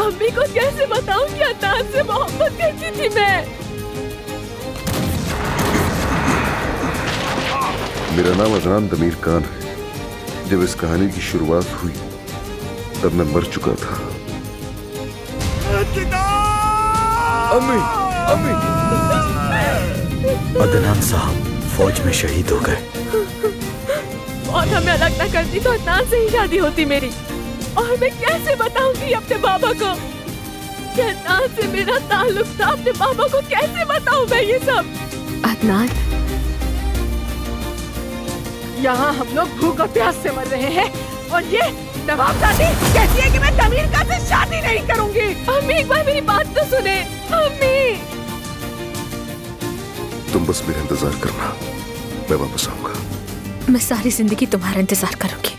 अम्मी को कैसे बताऊं कि अदनान से मोहब्बत करती थी मैं। मेरा नाम अदनान दमीर खान है। जब इस कहानी की शुरुआत हुई तब मैं मर चुका था। अम्मी, अम्मी। अदनान साहब फौज में शहीद हो गए। और हमें अलग ना करती तो अदनान से ही शादी होती मेरी। और मैं कैसे बताऊंगी अपने बाबा को कि अदनान से मेरा ताल्लुक था। अपने बाबा को कैसे बताऊं मैं ये सब। अदनान, यहाँ हम लोग भूख और प्यास से मर रहे हैं और ये नवाबजादी कहती है कि मैं दमीरका से शादी नहीं करूंगी। अम्मी एक बार मेरी बात तो सुने। अम्मी तुम बस मेरा इंतजार करना, मैं वापस आऊंगा। मैं सारी जिंदगी तुम्हारा इंतजार करूंगी।